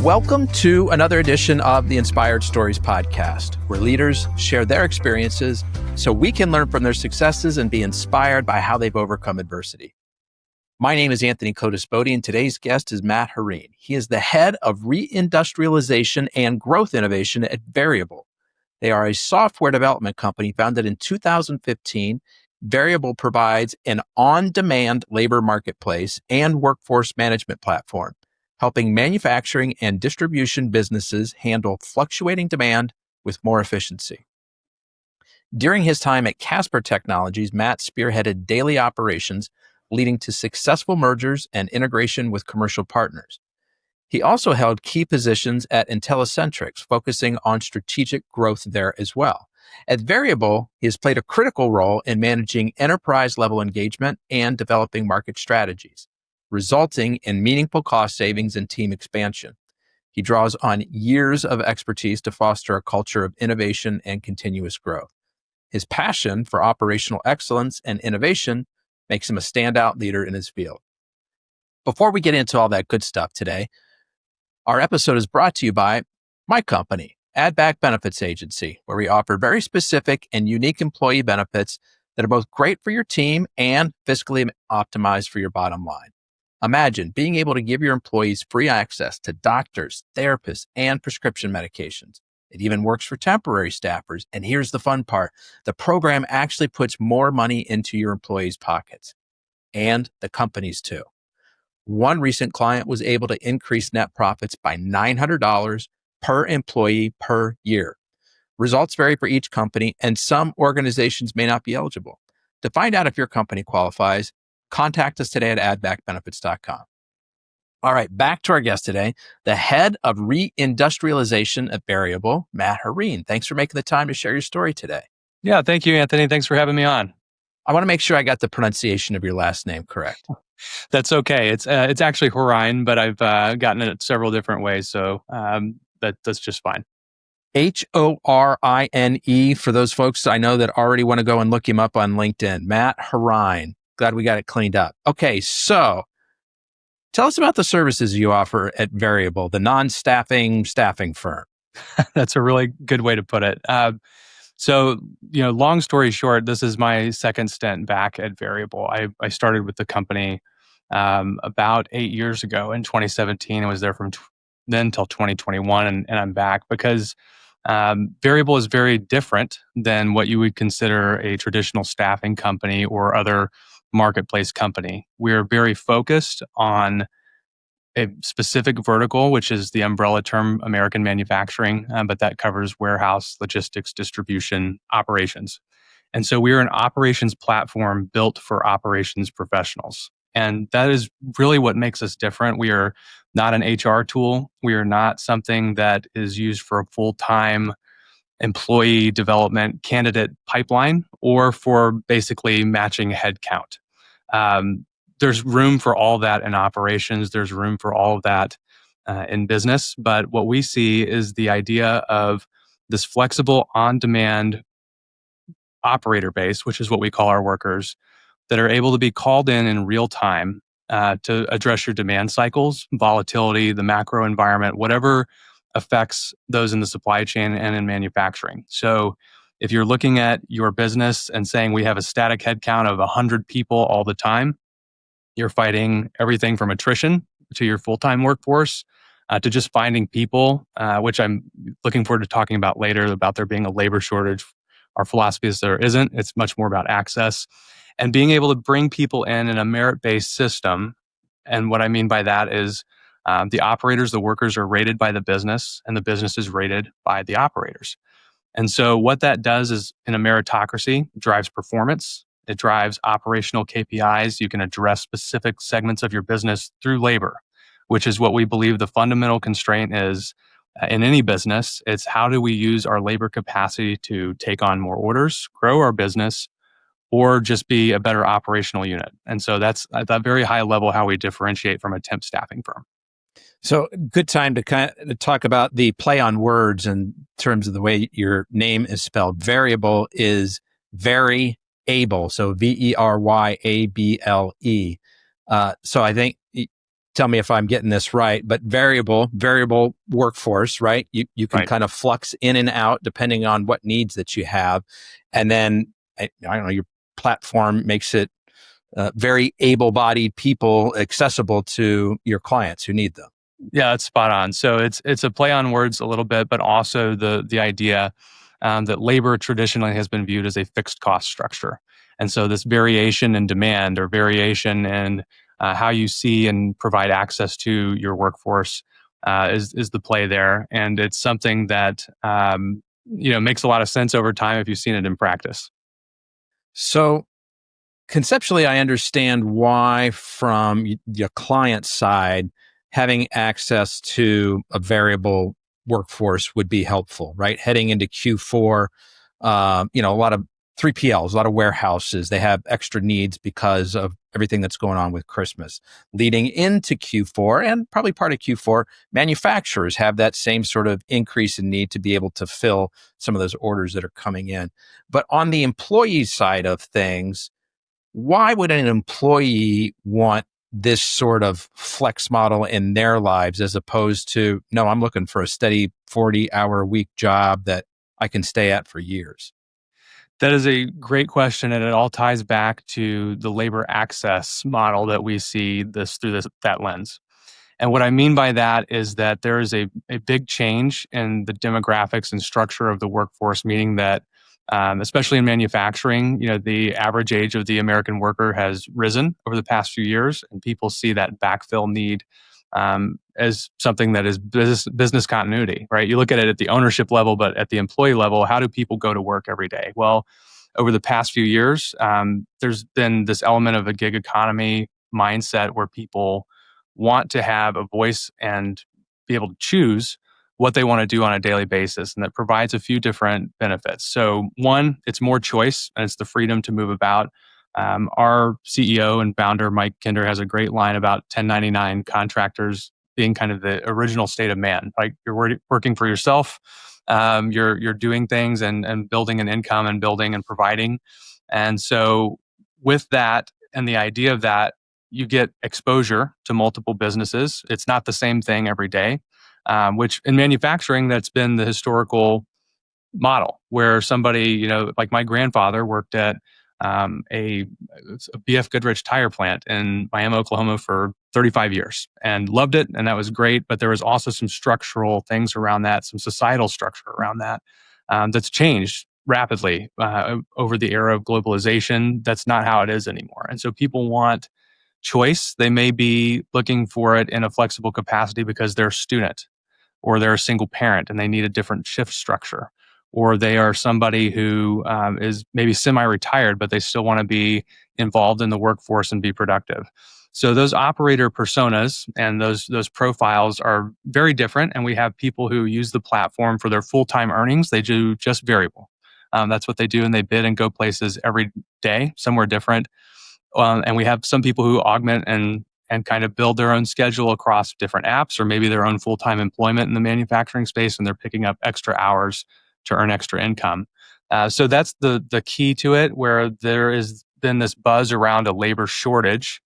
Welcome to another edition of the Inspired Stories podcast, where leaders share their experiences so we can learn from their successes and be inspired by how they've overcome adversity. My name is Anthony Codispoti, and today's guest is Matt Horine. He is the head of Reindustrialization and Growth Innovation at Variable. They are a software development company founded in 2015. Variable provides an on-demand labor marketplace and workforce management platform, helping manufacturing and distribution businesses handle fluctuating demand with more efficiency. During his time at Casper Technologies, Matt spearheaded daily operations, leading to successful mergers and integration with commercial partners. He also held key positions at Intellicentrics, focusing on strategic growth there as well. At Variable, he has played a critical role in managing enterprise-level engagement and developing market strategies, resulting in meaningful cost savings and team expansion. He draws on years of expertise to foster a culture of innovation and continuous growth. His passion for operational excellence and innovation makes him a standout leader in his field. Before we get into all that good stuff today, our episode is brought to you by my company, Add Back Benefits Agency, where we offer very specific and unique employee benefits that are both great for your team and fiscally optimized for your bottom line. Imagine being able to give your employees free access to doctors, therapists, and prescription medications. It even works for temporary staffers. And here's the fun part. The program actually puts more money into your employees' pockets, and the company's too. One recent client was able to increase net profits by $900 per employee per year. Results vary for each company, and some organizations may not be eligible. To find out if your company qualifies, contact us today at addbackbenefits.com. All right, back to our guest today, the head of Reindustrialization at Variable, Matt Horine. Thanks for making the time to share your story today. Yeah, thank you, Anthony. Thanks for having me on. I want to make sure I got the pronunciation of your last name correct. That's okay. It's actually Horine, but I've gotten it several different ways, so that's just fine. Horine for those folks I know that already want to go and look him up on LinkedIn. Matt Horine. Glad we got it cleaned up. Okay, so tell us about the services you offer at Variable, the non-staffing staffing firm. That's a really good way to put it. So, long story short, this is my second stint back at Variable. I started with the company about 8 years ago in 2017. I was there from then till 2021, and I'm back because Variable is very different than what you would consider a traditional staffing company or other marketplace company. We're very focused on a specific vertical, which is the umbrella term American manufacturing, but that covers warehouse, logistics, distribution, operations. And so we're an operations platform built for operations professionals. And that is really what makes us different. We are not an HR tool. We are not something that is used for a full-time employee development candidate pipeline or for basically matching headcount. There's room for all that in operations. There's room for all of that in business. But what we see is the idea of this flexible on-demand operator base, which is what we call our workers, that are able to be called in real time to address your demand cycles, volatility, the macro environment, whatever affects those in the supply chain and in manufacturing. So if you're looking at your business and saying we have a static headcount of 100 people all the time, you're fighting everything from attrition to your full-time workforce to just finding people, which I'm looking forward to talking about later about there being a labor shortage. Our philosophy is there isn't. It's much more about access and being able to bring people in a merit-based system. And what I mean by that is the operators, the workers are rated by the business and the business is rated by the operators. And so what that does is in a meritocracy, drives performance. It drives operational KPIs. You can address specific segments of your business through labor, which is what we believe the fundamental constraint is in any business. It's how do we use our labor capacity to take on more orders, grow our business, or just be a better operational unit. And so that's at that very high level how we differentiate from a temp staffing firm. So good time to kind of talk about the play on words in terms of the way your name is spelled. Variable is very able. So Veryable. So I think tell me if I'm getting this right, but variable workforce, right? You can Right. kind of flux in and out depending on what needs that you have. And then, I don't know, your platform makes it very able-bodied people accessible to your clients who need them. Yeah, that's spot on. So it's a play on words a little bit, but also the idea that labor traditionally has been viewed as a fixed cost structure, and so this variation in demand or variation in how you see and provide access to your workforce is the play there, and it's something that makes a lot of sense over time if you've seen it in practice. So conceptually, I understand why from your client side, having access to a variable workforce would be helpful, right? Heading into Q4, a lot of 3PLs, a lot of warehouses, they have extra needs because of everything that's going on with Christmas. Leading into Q4 and probably part of Q4, manufacturers have that same sort of increase in need to be able to fill some of those orders that are coming in. But on the employee side of things, why would an employee want this sort of flex model in their lives as opposed to, no, I'm looking for a steady 40-hour a week job that I can stay at for years? That is a great question, and it all ties back to the labor access model that we see that lens. And what I mean by that is that there is a big change in the demographics and structure of the workforce, meaning that, especially in manufacturing, the average age of the American worker has risen over the past few years, and people see that backfill need as something that is business continuity, right? You look at it at the ownership level, but at the employee level, how do people go to work every day? Well, over the past few years, there's been this element of a gig economy mindset where people want to have a voice and be able to choose what they want to do on a daily basis. And that provides a few different benefits. So, one, it's more choice and it's the freedom to move about. Our CEO and founder, Mike Kinder, has a great line about 1099 contractors being kind of the original state of man. Like you're working for yourself, you're doing things and building an income and building and providing. And so, with that and the idea of that, you get exposure to multiple businesses. It's not the same thing every day, which in manufacturing, that's been the historical model where somebody, like my grandfather worked at a BF Goodrich tire plant in Miami, Oklahoma for 35 years and loved it. And that was great. But there was also some structural things around that, some societal structure around that that's changed rapidly over the era of globalization. That's not how it is anymore. And so people want choice. They may be looking for it in a flexible capacity because they're a student or they're a single parent and they need a different shift structure, or they are somebody who is maybe semi-retired, but they still want to be involved in the workforce and be productive. So those operator personas and those profiles are very different. And we have people who use the platform for their full-time earnings. They do just variable. That's what they do, and they bid and go places every day, somewhere different. And we have some people who augment and kind of build their own schedule across different apps, or maybe their own full-time employment in the manufacturing space, and they're picking up extra hours to earn extra income. So that's the key to it, where there has been this buzz around a labor shortage.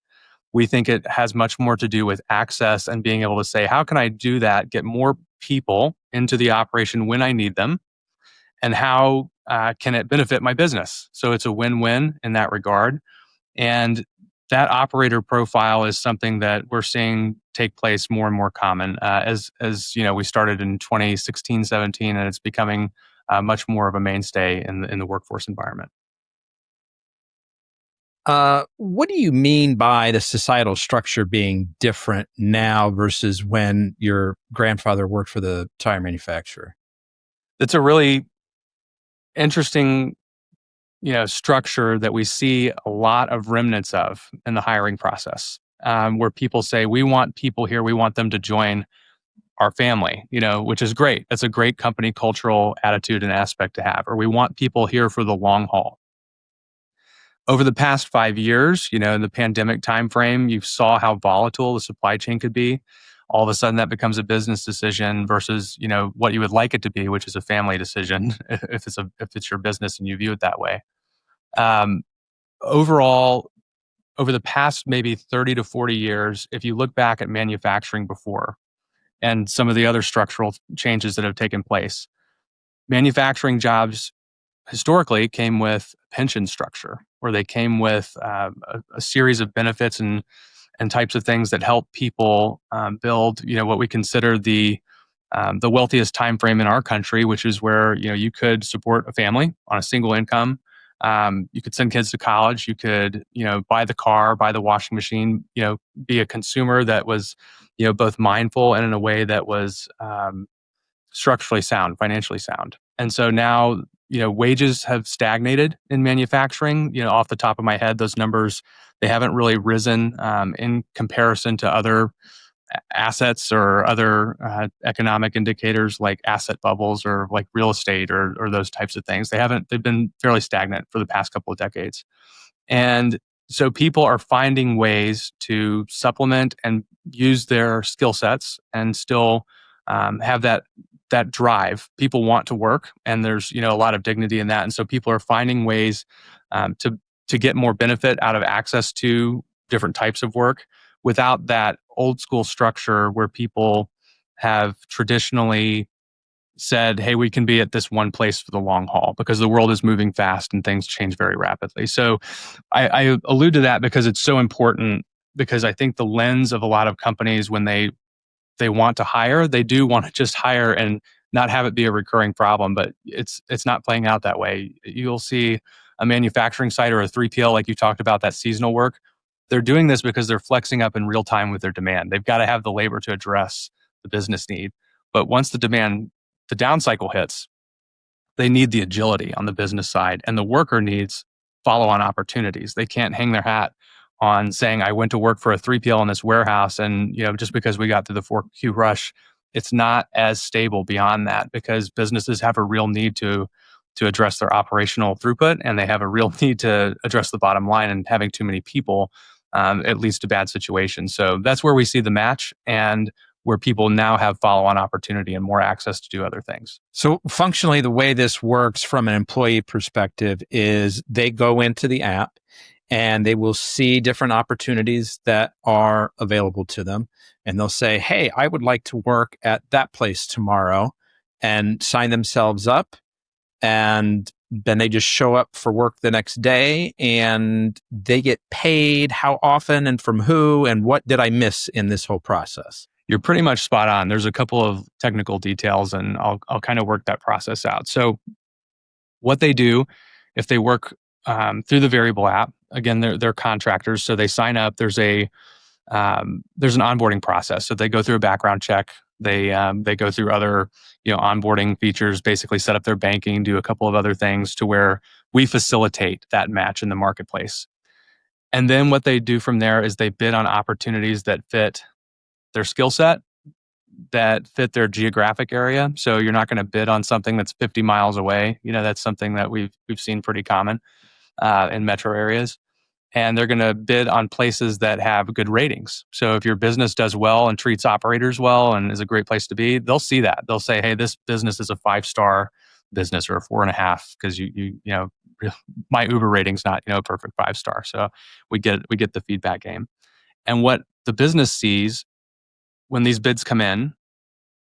We think it has much more to do with access and being able to say, how can I do that, get more people into the operation when I need them, and how can it benefit my business? So it's a win-win in that regard. And that operator profile is something that we're seeing take place more and more common as we started in 2016, 17, and it's becoming much more of a mainstay in the workforce environment. What do you mean by the societal structure being different now versus when your grandfather worked for the tire manufacturer? It's a really interesting structure that we see a lot of remnants of in the hiring process, where people say, we want people here, we want them to join our family, which is great. That's a great company cultural attitude and aspect to have. Or we want people here for the long haul. Over the past 5 years, in the pandemic timeframe, you saw how volatile the supply chain could be. All of a sudden, that becomes a business decision versus, what you would like it to be, which is a family decision, if it's your business and you view it that way. Um, Overall, over the past maybe 30 to 40 years, if you look back at manufacturing before and some of the other structural changes that have taken place, manufacturing jobs historically came with pension structure, where they came with a series of benefits and types of things that help people build, what we consider the wealthiest time frame in our country, which is where you could support a family on a single income. You could send kids to college. You could buy the car, buy the washing machine. Be a consumer that was both mindful and in a way that was structurally sound, financially sound. And so now wages have stagnated in manufacturing. Off the top of my head, those numbers, they haven't really risen in comparison to other assets or other economic indicators like asset bubbles or like real estate or those types of things. They've been fairly stagnant for the past couple of decades. And so people are finding ways to supplement and use their skill sets and still have that drive. People want to work, and there's a lot of dignity in that. And so people are finding ways to get more benefit out of access to different types of work without that old school structure where people have traditionally said, hey, we can be at this one place for the long haul because the world is moving fast and things change very rapidly. So I allude to that because it's so important, because I think the lens of a lot of companies when they want to hire, they do want to just hire and not have it be a recurring problem, but it's not playing out that way. You'll see a manufacturing site or a 3PL, like you talked about, that seasonal work. They're doing this because they're flexing up in real time with their demand. They've got to have the labor to address the business need. But once the down cycle hits, they need the agility on the business side, and the worker needs follow-on opportunities. They can't hang their hat on saying, I went to work for a 3PL in this warehouse, and just because we got through the 4Q rush, it's not as stable beyond that, because businesses have a real need to address their operational throughput, and they have a real need to address the bottom line, and having too many people it leads to bad situations. So that's where we see the match, and where people now have follow-on opportunity and more access to do other things. So functionally, the way this works from an employee perspective is they go into the app and they will see different opportunities that are available to them. And they'll say, hey, I would like to work at that place tomorrow, and sign themselves up. And then they just show up for work the next day, and they get paid how often and from who, and what did I miss in this whole process? You're pretty much spot on. There's a couple of technical details, and I'll kind of work that process out. So what they do, if they work through the Variable app, again, they're contractors, so they sign up. There's an onboarding process. So they go through a background check. They go through other onboarding features, basically set up their banking, do a couple of other things to where we facilitate that match in the marketplace. And then what they do from there is they bid on opportunities that fit their skill set, that fit their geographic area. So you're not going to bid on something that's 50 miles away. That's something that we've seen pretty common in metro areas. And they're going to bid on places that have good ratings. So if your business does well and treats operators well and is a great place to be, they'll see that. They'll say, hey, this business is a 5-star business or a 4.5, because you my Uber rating's not a perfect 5-star. So we get the feedback game. And what the business sees when these bids come in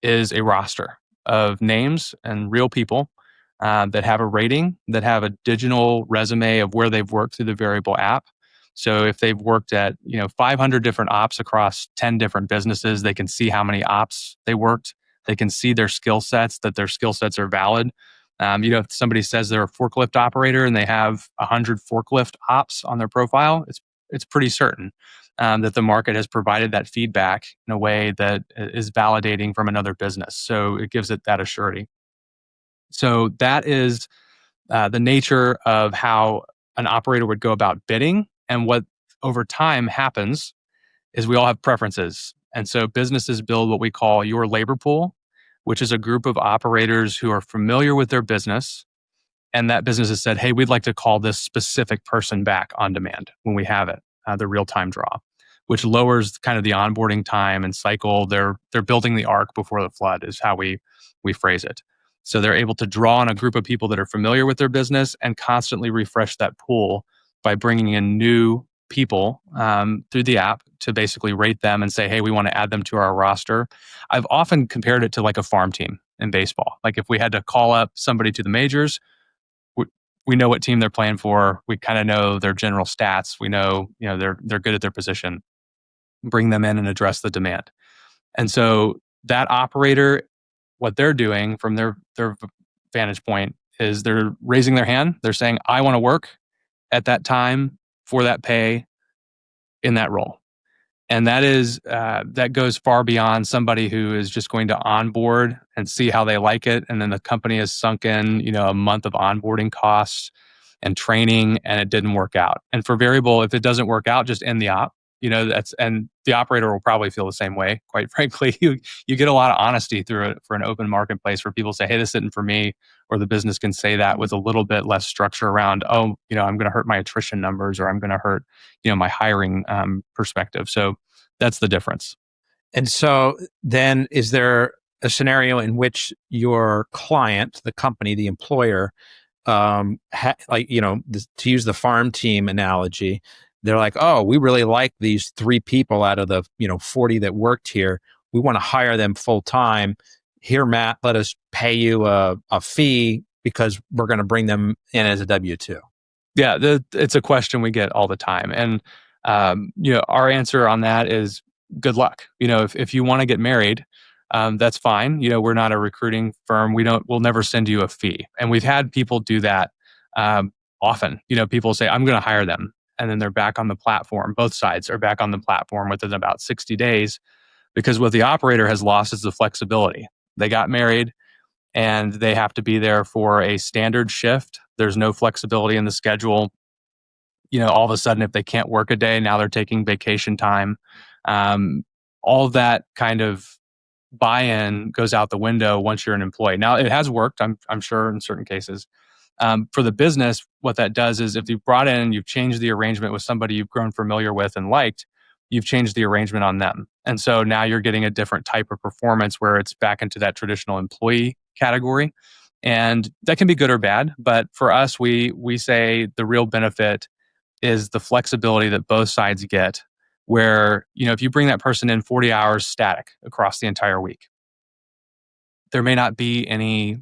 is a roster of names and real people that have a rating, that have a digital resume of where they've worked through the Variable app. So if they've worked at 500 different ops across 10 different businesses, they can see how many ops they worked. They can see their skill sets, that their skill sets are valid. If somebody says they're a forklift operator and they have 100 forklift ops on their profile, it's pretty certain that the market has provided that feedback in a way that is validating from another business. So it gives it that assurity. So that is the nature of how an operator would go about bidding. And what over time happens is we all have preferences. And so businesses build what we call your labor pool, which is a group of operators who are familiar with their business. And that business has said, hey, we'd like to call this specific person back on demand when we have it, the real-time draw, which lowers kind of the onboarding time and cycle. They're building the ark before the flood is how we phrase it. So they're able to draw on a group of people that are familiar with their business and constantly refresh that pool by bringing in new people through the app to basically rate them and say, hey, we want to add them to our roster. I've often compared it to like a farm team in baseball. Like if we had to call up somebody to the majors, we know what team they're playing for. We kind of know their general stats. We know, they're good at their position. Bring them in and address the demand. And so that operator, what they're doing from their vantage point is they're raising their hand. They're saying, I want to work at that time for that pay in that role. And that is that goes far beyond somebody who is just going to onboard and see how they like it. And then the company has sunk in, a month of onboarding costs and training, and it didn't work out. And for variable, if it doesn't work out, just end the op. And the operator will probably feel the same way. Quite frankly, you get a lot of honesty through it for an open marketplace where people say, "Hey, this isn't for me," or the business can say that with a little bit less structure around, "Oh, I'm going to hurt my attrition numbers, or I'm going to hurt, my hiring perspective." So that's the difference. And so then, is there a scenario in which your client, the company, the employer, to use the farm team analogy, they're like, oh, we really like these 3 people out of the 40 that worked here. We want to hire them full time. Here, Matt, let us pay you a fee because we're going to bring them in as a W-2. Yeah, it's a question we get all the time, and our answer on that is good luck. If you want to get married, that's fine. We're not a recruiting firm. We'll never send you a fee, and we've had people do that often. People say, I'm going to hire them, and then they're back on the platform. Both sides are back on the platform within about 60 days because what the operator has lost is the flexibility. They got married and they have to be there for a standard shift. There's no flexibility in the schedule. All of a sudden, if they can't work a day, now they're taking vacation time. All of that kind of buy-in goes out the window once you're an employee. Now, it has worked, I'm sure, in certain cases. For the business, what that does is if you've brought in and you've changed the arrangement with somebody you've grown familiar with and liked, you've changed the arrangement on them. And so now you're getting a different type of performance where it's back into that traditional employee category. And that can be good or bad. But for us, we say the real benefit is the flexibility that both sides get, where, if you bring that person in 40 hours static across the entire week, there may not be any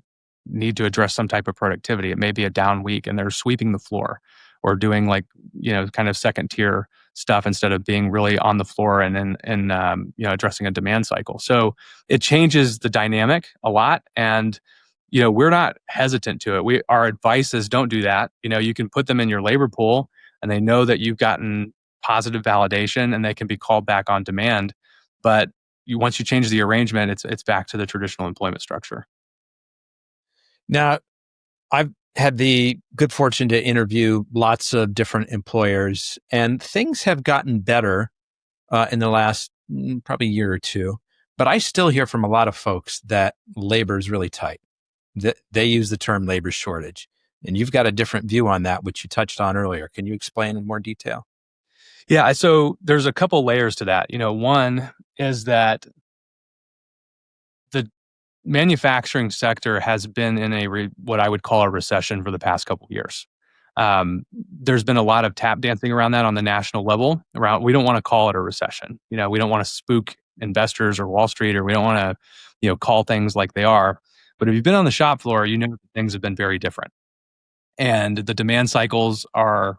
need to address some type of productivity. It may be a down week and they're sweeping the floor or doing kind of second tier stuff instead of being really on the floor and addressing a demand cycle. So it changes the dynamic a lot. And, we're not hesitant to it. Our advice is don't do that. You can put them in your labor pool and they know that you've gotten positive validation and they can be called back on demand. But once you change the arrangement, it's back to the traditional employment structure. Now, I've had the good fortune to interview lots of different employers, and things have gotten better in the last probably year or two. But I still hear from a lot of folks that labor is really tight. They use the term labor shortage. And you've got a different view on that, which you touched on earlier. Can you explain in more detail? Yeah, so there's a couple layers to that. One is that the manufacturing sector has been in what I would call a recession for the past couple of years. There's been a lot of tap dancing around that on the national level. We don't want to call it a recession. We don't want to spook investors or Wall Street, or we don't want to, call things like they are. But if you've been on the shop floor, things have been very different. And the demand cycles are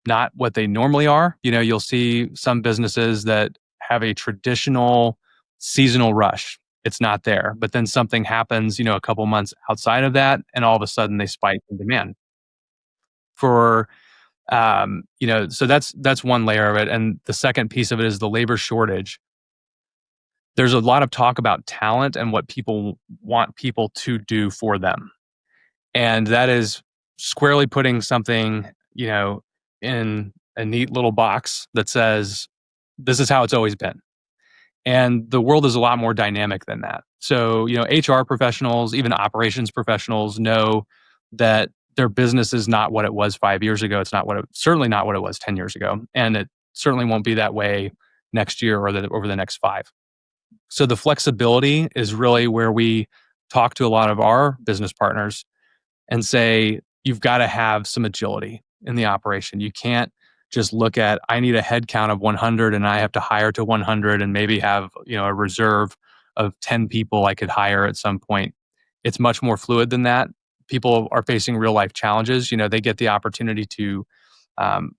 not what they normally are. You'll see some businesses that have a traditional seasonal rush. It's not there. But then something happens, a couple months outside of that, and all of a sudden they spike in demand. So that's one layer of it. And the second piece of it is the labor shortage. There's a lot of talk about talent and what people want people to do for them. And that is squarely putting something, in a neat little box that says, this is how it's always been. And the world is a lot more dynamic than that. So, HR professionals, even operations professionals know that their business is not what it was 5 years ago. It's certainly not what it was 10 years ago. And it certainly won't be that way next year or over the next 5. So the flexibility is really where we talk to a lot of our business partners and say, you've got to have some agility in the operation. You can't just look at, I need a head count of 100 and I have to hire to 100 and maybe have, a reserve of 10 people I could hire at some point. It's much more fluid than that. People are facing real life challenges. They get the opportunity to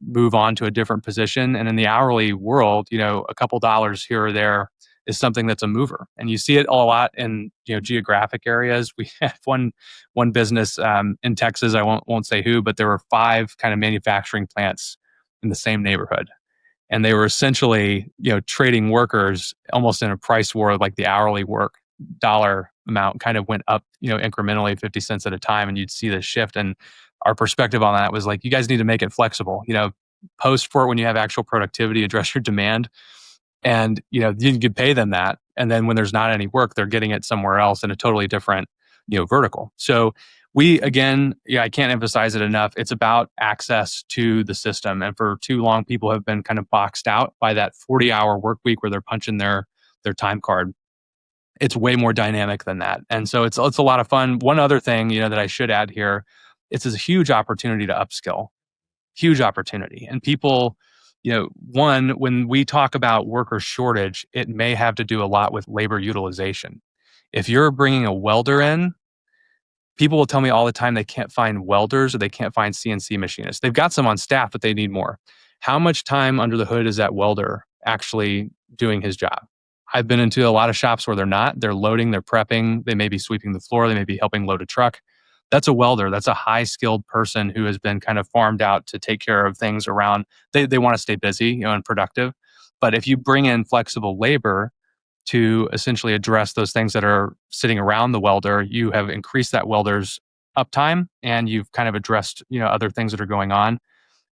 move on to a different position. And in the hourly world, a couple dollars here or there is something that's a mover. And you see it a lot in geographic areas. We have one business in Texas. I won't say who, but there were 5 kind of manufacturing plants in the same neighborhood, and they were essentially trading workers almost in a price war. Like the hourly work dollar amount kind of went up incrementally 50 cents at a time, and you'd see this shift. And our perspective on that was like, you guys need to make it flexible. Post for it when you have actual productivity, address your demand, and you can pay them that. And then when there's not any work, they're getting it somewhere else in a totally different vertical. So we, again, I can't emphasize it enough. It's about access to the system. And for too long, people have been kind of boxed out by that 40-hour work week where they're punching their time card. It's way more dynamic than that. And so it's a lot of fun. One other thing, that I should add here, it's a huge opportunity to upskill. Huge opportunity. And people, one, when we talk about worker shortage, it may have to do a lot with labor utilization. If you're bringing a welder in, people will tell me all the time they can't find welders or they can't find CNC machinists. They've got some on staff, but they need more. How much time under the hood is that welder actually doing his job? I've been into a lot of shops where they're not. They're loading, they're prepping, they may be sweeping the floor, they may be helping load a truck. That's a welder. That's a high-skilled person who has been kind of farmed out to take care of things around. They want to stay busy, and productive. But if you bring in flexible labor to essentially address those things that are sitting around the welder, you have increased that welder's uptime, and you've kind of addressed other things that are going on.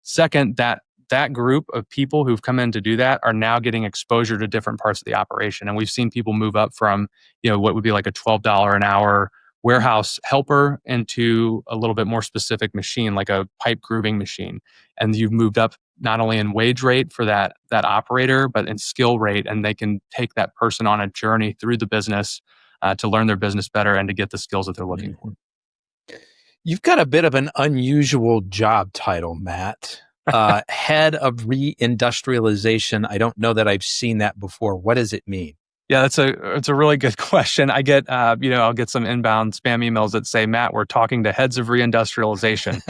Second, that group of people who've come in to do that are now getting exposure to different parts of the operation. And we've seen people move up from what would be like a $12 an hour warehouse helper into a little bit more specific machine, like a pipe grooving machine. And you've moved up not only in wage rate for that operator, but in skill rate. And they can take that person on a journey through the business to learn their business better and to get the skills that they're looking for. You've got a bit of an unusual job title, Matt. Head of Reindustrialization. I don't know that I've seen that before. What does it mean? Yeah, it's a really good question. I get, I'll get some inbound spam emails that say, Matt, we're talking to heads of reindustrialization.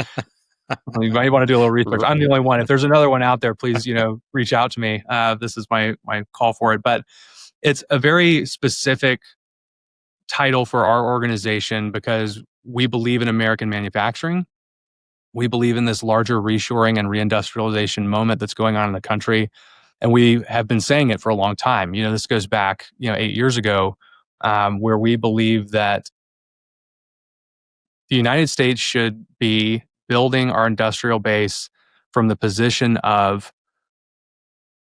You might want to do a little research. I'm the only one. If there's another one out there, please, reach out to me. This is my call for it. But it's a very specific title for our organization because we believe in American manufacturing. We believe in this larger reshoring and reindustrialization moment that's going on in the country. And we have been saying it for a long time. This goes back, 8 years ago, where we believe that the United States should be building our industrial base from the position of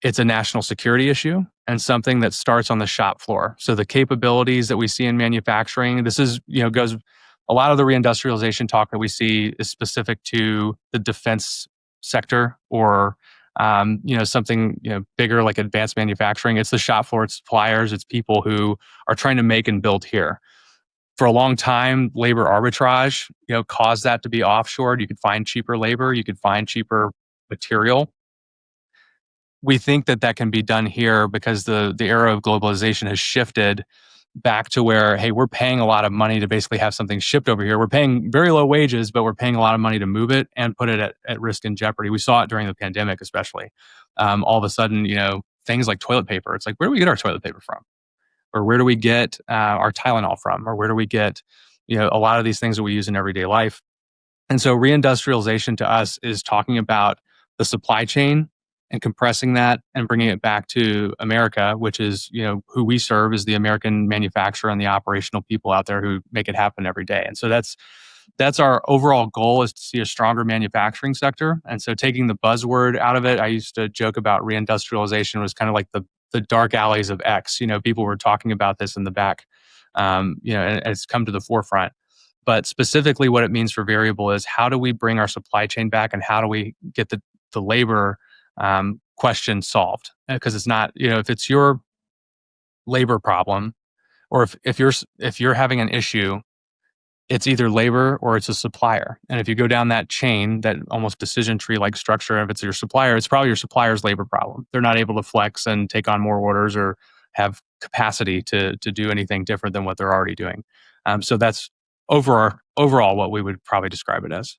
it's a national security issue and something that starts on the shop floor. So the capabilities that we see in manufacturing, this is, goes, a lot of the reindustrialization talk that we see is specific to the defense sector or something bigger like advanced manufacturing. It's the shop floor, it's suppliers, it's people who are trying to make and build here. For a long time, labor arbitrage, caused that to be offshored. You could find cheaper labor, you could find cheaper material. We think that can be done here because the era of globalization has shifted back to where, hey, we're paying a lot of money to basically have something shipped over here. We're paying very low wages, but we're paying a lot of money to move it and put it at risk and jeopardy. We saw it during the pandemic, especially. All of a sudden, things like toilet paper. It's like, where do we get our toilet paper from? Or where do we get our Tylenol from? Or where do we get, a lot of these things that we use in everyday life? And so reindustrialization to us is talking about the supply chain and compressing that and bringing it back to America, which is, who we serve is the American manufacturer and the operational people out there who make it happen every day. And so that's our overall goal, is to see a stronger manufacturing sector. And so taking the buzzword out of it, I used to joke about reindustrialization was kind of like the dark alleys of X. People were talking about this in the back, and it's come to the forefront. But specifically what it means for Variable is, how do we bring our supply chain back and how do we get the labor question solved? Because it's not, if it's your labor problem, or if you're having an issue, it's either labor or it's a supplier. And if you go down that chain, that almost decision tree like structure, if it's your supplier, it's probably your supplier's labor problem. They're not able to flex and take on more orders or have capacity to do anything different than what they're already doing. So that's overall what we would probably describe it as.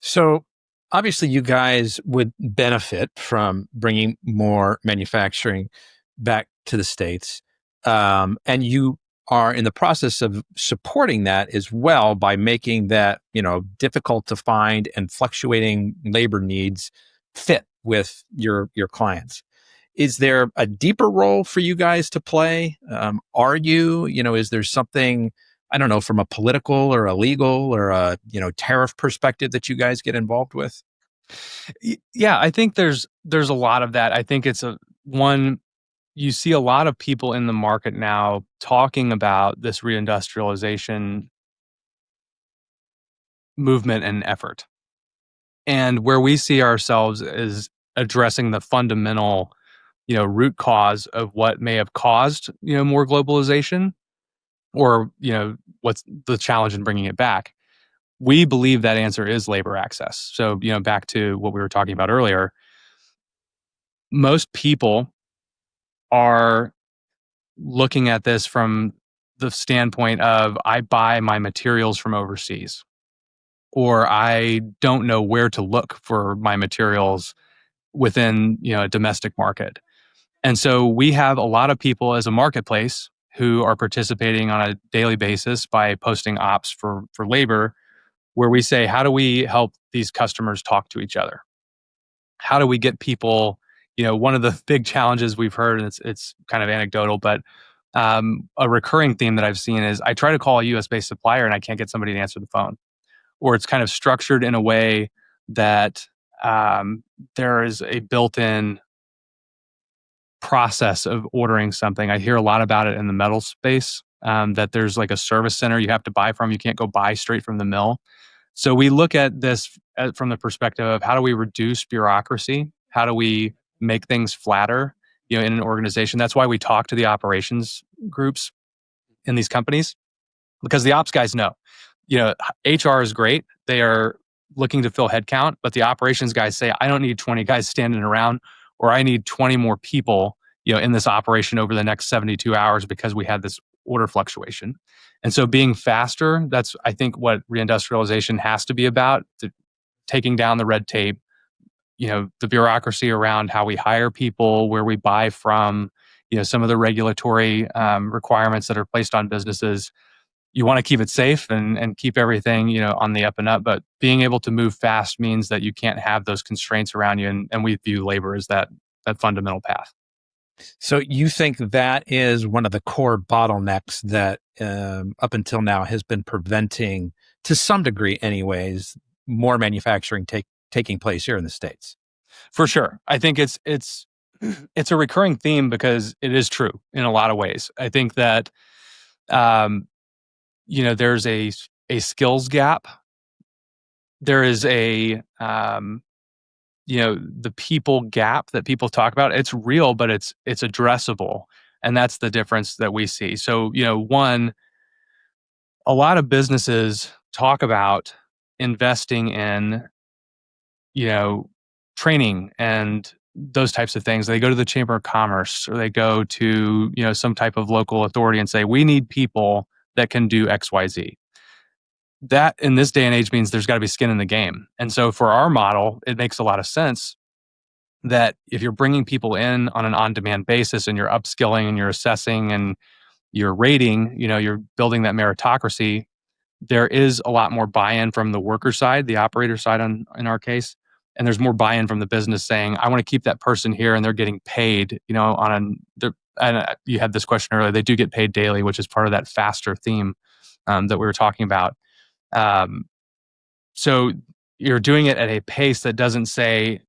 So obviously, you guys would benefit from bringing more manufacturing back to the States. And you are in the process of supporting that as well by making that, difficult to find and fluctuating labor needs fit with your clients. Is there a deeper role for you guys to play? Is there something, I don't know, from a political or a legal or a, tariff perspective that you guys get involved with? Yeah, I think there's a lot of that. I think it's one, you see a lot of people in the market now talking about this reindustrialization movement and effort. And where we see ourselves is addressing the fundamental, root cause of what may have caused, more globalization, or, what's the challenge in bringing it back. We believe that answer is labor access. So, back to what we were talking about earlier, most people are looking at this from the standpoint of I buy my materials from overseas, or I don't know where to look for my materials within, a domestic market. And so we have a lot of people as a marketplace who are participating on a daily basis by posting ops for labor, where we say, how do we help these customers talk to each other? How do we get people, one of the big challenges we've heard, and it's kind of anecdotal, but a recurring theme that I've seen is I try to call a US based supplier and I can't get somebody to answer the phone, or it's kind of structured in a way that there is a built in process of ordering something. I hear a lot about it in the metal space, that there's like a service center you have to buy from. You can't go buy straight from the mill. So we look at this from the perspective of how do we reduce bureaucracy? How do we make things flatter, in an organization? That's why we talk to the operations groups in these companies, because the ops guys know, HR is great. They are looking to fill headcount, but the operations guys say, I don't need 20 guys standing around, or I need 20 more people, in this operation over the next 72 hours because we had this order fluctuation. And so being faster, that's, I think, what reindustrialization has to be about, taking down the red tape, the bureaucracy around how we hire people, where we buy from, some of the regulatory requirements that are placed on businesses. You want to keep it safe and keep everything, on the up and up, but being able to move fast means that you can't have those constraints around you. And we view labor as that fundamental path. So you think that is one of the core bottlenecks that up until now has been preventing, to some degree anyways, more manufacturing taking place here in the States? For sure. I think it's a recurring theme because it is true in a lot of ways. I think that there's a skills gap. There is a the people gap that people talk about. It's real, but it's addressable, and that's the difference that we see. So, one, a lot of businesses talk about investing in, training and those types of things. They go to the Chamber of Commerce, or they go to, some type of local authority and say, we need people that can do XYZ. That in this day and age means there's got to be skin in the game. And so for our model, it makes a lot of sense that if you're bringing people in on an on-demand basis and you're upskilling and you're assessing and you're rating, you're building that meritocracy, there is a lot more buy-in from the worker side, the operator side in our case. And there's more buy-in from the business saying, I want to keep that person here and they're getting paid, and you had this question earlier, they do get paid daily, which is part of that faster theme that we were talking about. So you're doing it at a pace that doesn't say,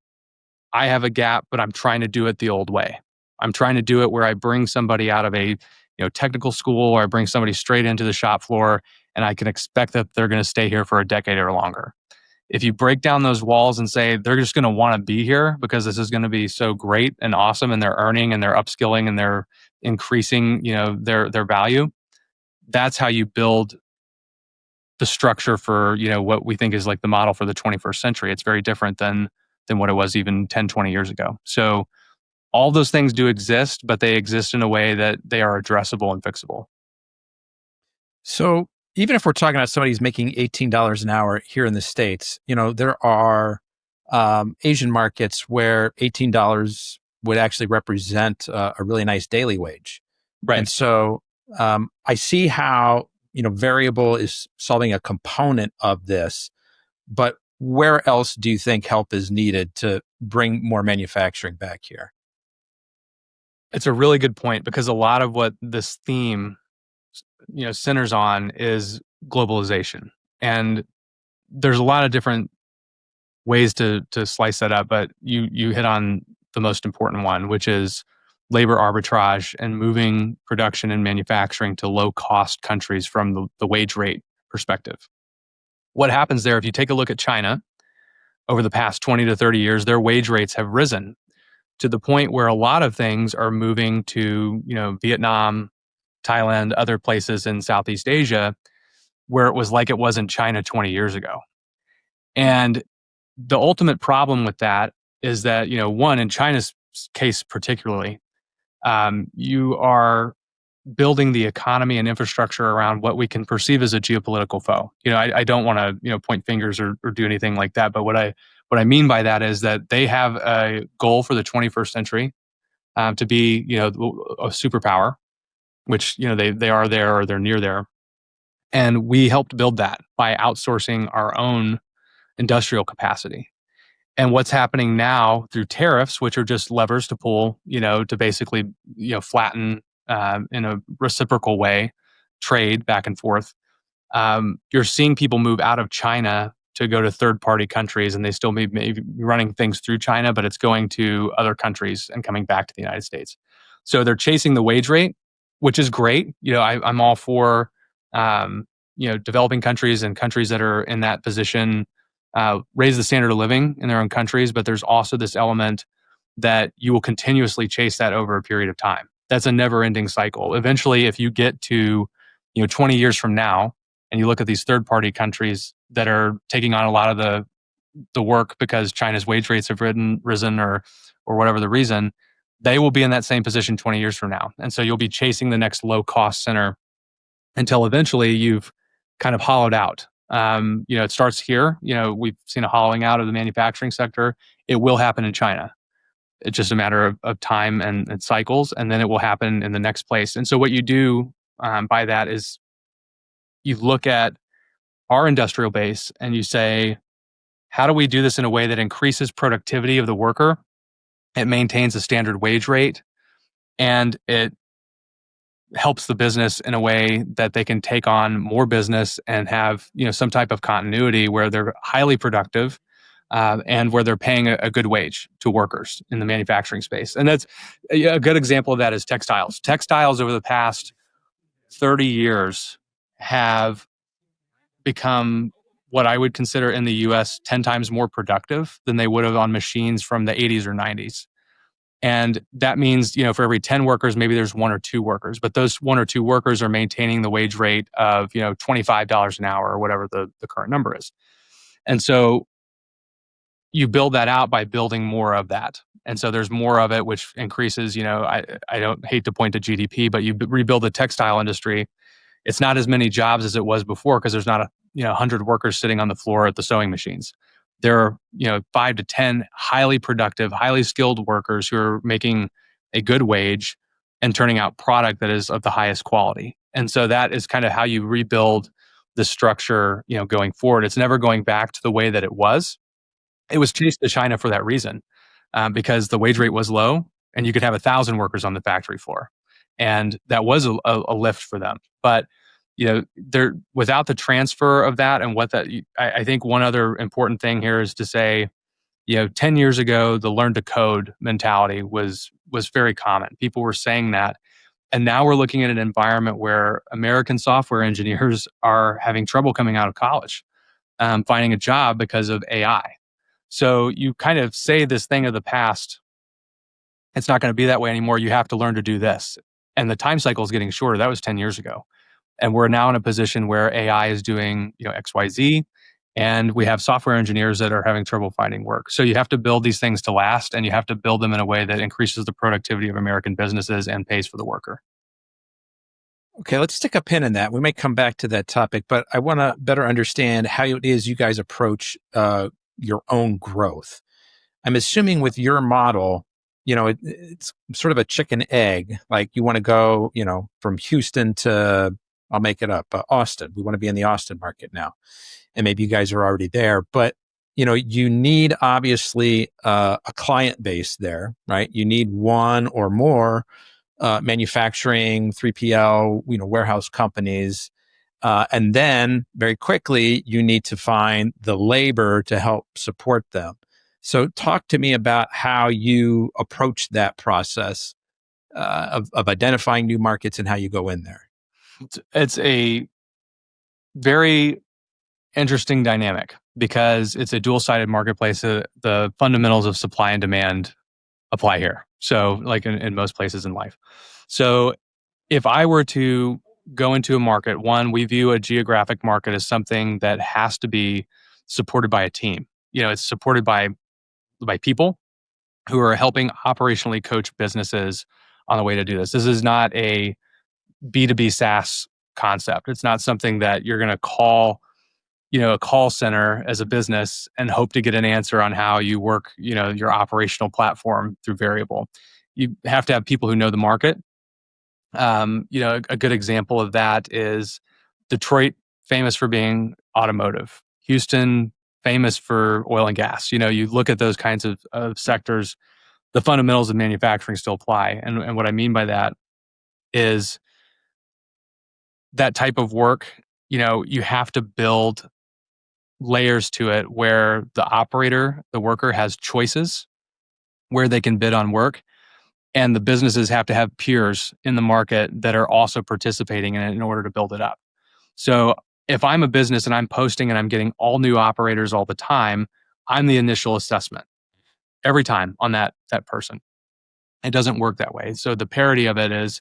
I have a gap, but I'm trying to do it the old way. I'm trying to do it where I bring somebody out of a technical school, or I bring somebody straight into the shop floor, and I can expect that they're going to stay here for a decade or longer. If you break down those walls and say they're just going to want to be here because this is going to be so great and awesome, and they're earning and they're upskilling and they're increasing, their value, that's how you build the structure for, what we think is like the model for the 21st century. It's very different than what it was even 10, 20 years ago. So all those things do exist, but they exist in a way that they are addressable and fixable. So even if we're talking about somebody who's making $18 an hour here in the States, there are Asian markets where $18 would actually represent a really nice daily wage. Right. And so I see how, variable is solving a component of this, but where else do you think help is needed to bring more manufacturing back here? It's a really good point, because a lot of what this theme, centers on is globalization. And there's a lot of different ways to slice that up, but you hit on the most important one, which is labor arbitrage and moving production and manufacturing to low cost countries from the wage rate perspective. What happens there, if you take a look at China over the past 20 to 30 years, their wage rates have risen to the point where a lot of things are moving to, Vietnam, Thailand, other places in Southeast Asia, where it was like it was in China 20 years ago. And the ultimate problem with that is that, one, in China's case particularly, you are building the economy and infrastructure around what we can perceive as a geopolitical foe. I don't want to, point fingers or do anything like that. But what I mean by that is that they have a goal for the 21st century to be, a superpower, which, they are there or they're near there. And we helped build that by outsourcing our own industrial capacity. And what's happening now through tariffs, which are just levers to pull, to basically, flatten in a reciprocal way, trade back and forth. You're seeing people move out of China to go to third-party countries, and they still may be running things through China, but it's going to other countries and coming back to the United States. So they're chasing the wage rate, which is great. I'm all for, developing countries and countries that are in that position raise the standard of living in their own countries, but there's also this element that you will continuously chase that over a period of time. That's a never-ending cycle. Eventually, if you get to 20 years from now, and you look at these third-party countries that are taking on a lot of the work because China's wage rates have risen or whatever the reason, they will be in that same position 20 years from now. And so you'll be chasing the next low-cost center until eventually you've kind of hollowed out. It starts here. We've seen a hollowing out of the manufacturing sector. It will happen in China. It's just a matter of time and cycles, and then it will happen in the next place. And so what you do by that is you look at our industrial base and you say, how do we do this in a way that increases productivity of the worker? It maintains a standard wage rate, and it helps the business in a way that they can take on more business and have some type of continuity where they're highly productive and where they're paying a good wage to workers in the manufacturing space. And that's a good example of that is textiles. Textiles over the past 30 years have become what I would consider in the US 10 times more productive than they would have on machines from the 80s or 90s. And that means, for every 10 workers, maybe there's one or two workers, but those one or two workers are maintaining the wage rate of, $25 an hour or whatever the current number is. And so you build that out by building more of that. And so there's more of it, which increases, I don't hate to point to GDP, but you rebuild the textile industry. It's not as many jobs as it was before because there's not 100 workers sitting on the floor at the sewing machines. There are 5 to 10 highly productive, highly skilled workers who are making a good wage and turning out product that is of the highest quality. And so that is kind of how you rebuild the structure, going forward. It's never going back to the way that it was. It was chased to China for that reason, because the wage rate was low and you could have 1,000 workers on the factory floor. And that was a lift for them. But there, without the transfer of that and I think one other important thing here is to say, 10 years ago, the learn to code mentality was very common. People were saying that. And now we're looking at an environment where American software engineers are having trouble coming out of college, finding a job because of AI. So you kind of say this thing of the past, it's not going to be that way anymore. You have to learn to do this. And the time cycle is getting shorter. That was 10 years ago. And we're now in a position where AI is doing, XYZ, and we have software engineers that are having trouble finding work. So you have to build these things to last, and you have to build them in a way that increases the productivity of American businesses and pays for the worker. Okay, let's stick a pin in that. We may come back to that topic, but I want to better understand how it is you guys approach your own growth. I'm assuming with your model, it's sort of a chicken egg. Like you want to go, from Houston to, I'll make it up, Austin. We want to be in the Austin market now. And maybe you guys are already there, but you need obviously a client base there, right? You need one or more manufacturing, 3PL, warehouse companies. And then very quickly, you need to find the labor to help support them. So talk to me about how you approach that process of identifying new markets and how you go in there. It's a very interesting dynamic because it's a dual-sided marketplace. The fundamentals of supply and demand apply here. So like in most places in life. So if I were to go into a market, one, we view a geographic market as something that has to be supported by a team. It's supported by people who are helping operationally coach businesses on the way to do this. This is not a B2B SaaS concept. It's not something that you're going to call, a call center as a business and hope to get an answer on how you work, your operational platform through Variable. You have to have people who know the market. A good example of that is Detroit, famous for being automotive. Houston, famous for oil and gas. You look at those kinds of sectors, the fundamentals of manufacturing still apply. And what I mean by that is that type of work, you have to build layers to it where the operator, the worker has choices where they can bid on work. And the businesses have to have peers in the market that are also participating in it in order to build it up. So if I'm a business and I'm posting and I'm getting all new operators all the time, I'm the initial assessment every time on that person. It doesn't work that way. So the parity of it is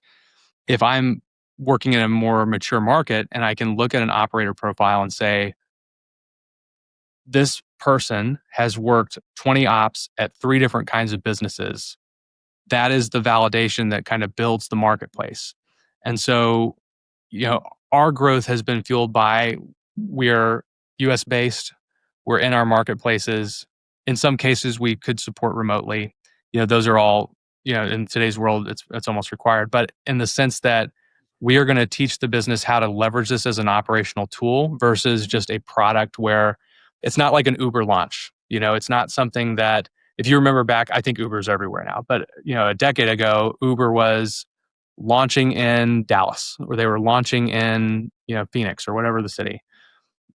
if I'm working in a more mature market and I can look at an operator profile and say, this person has worked 20 ops at 3 different kinds of businesses. That is the validation that kind of builds the marketplace. And so, our growth has been fueled by we're US based, we're in our marketplaces. In some cases, we could support remotely. Those are all, in today's world, it's almost required. But in the sense that we are going to teach the business how to leverage this as an operational tool versus just a product where it's not like an Uber launch. It's not something that, if you remember back, I think Uber's everywhere now, but a decade ago, Uber was launching in Dallas, or they were launching in Phoenix or whatever the city.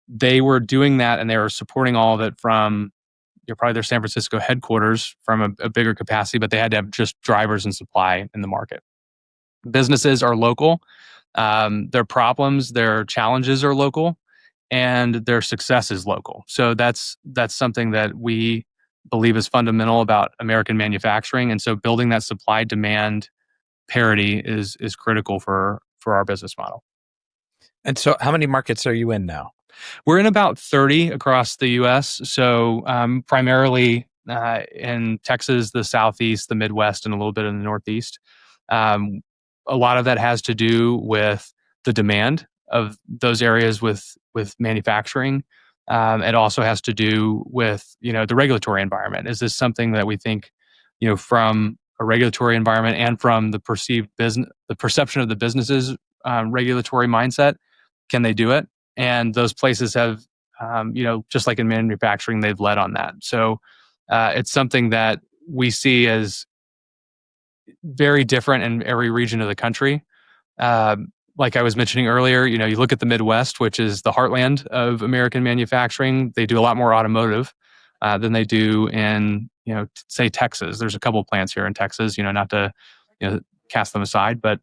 They were doing that, and they were supporting all of it from probably their San Francisco headquarters from a bigger capacity, but they had to have just drivers and supply in the market. Businesses are local. Their problems, their challenges are local, and their success is local. So that's something that we believe is fundamental about American manufacturing. And so building that supply demand parity is critical for our business model. And so how many markets are you in now? We're in about 30 across the US. So primarily in Texas, the Southeast, the Midwest, and a little bit in the Northeast. A lot of that has to do with the demand of those areas with manufacturing. It also has to do with the regulatory environment. Is this something that we think from a regulatory environment and from the perception of the business's regulatory mindset, can they do it? And those places have just like in manufacturing, they've led on that. So it's something that we see as very different in every region of the country. Like I was mentioning earlier, you look at the Midwest, which is the heartland of American manufacturing. They do a lot more automotive than they do in, say Texas. There's a couple of plants here in Texas, not to cast them aside, but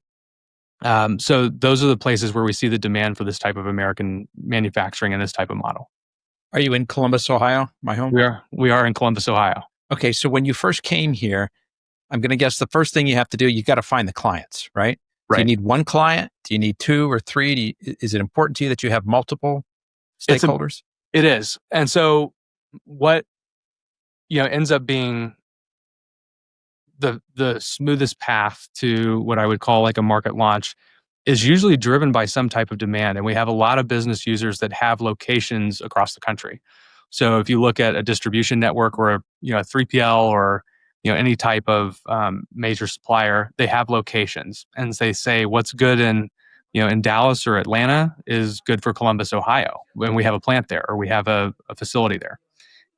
so those are the places where we see the demand for this type of American manufacturing and this type of model. Are you in Columbus, Ohio, my home? We are in Columbus, Ohio. Okay, so when you first came here, I'm going to guess the first thing you have to do, you got to find the clients, right? Do you Right. need one client? Do you need two or three? Is it important to you that you have multiple stakeholders? It is. And so what, ends up being the smoothest path to what I would call like a market launch is usually driven by some type of demand. And we have a lot of business users that have locations across the country. So if you look at a distribution network or a 3PL or any type of major supplier, they have locations, and they say what's good in Dallas or Atlanta is good for Columbus, Ohio, when we have a plant there or we have a facility there.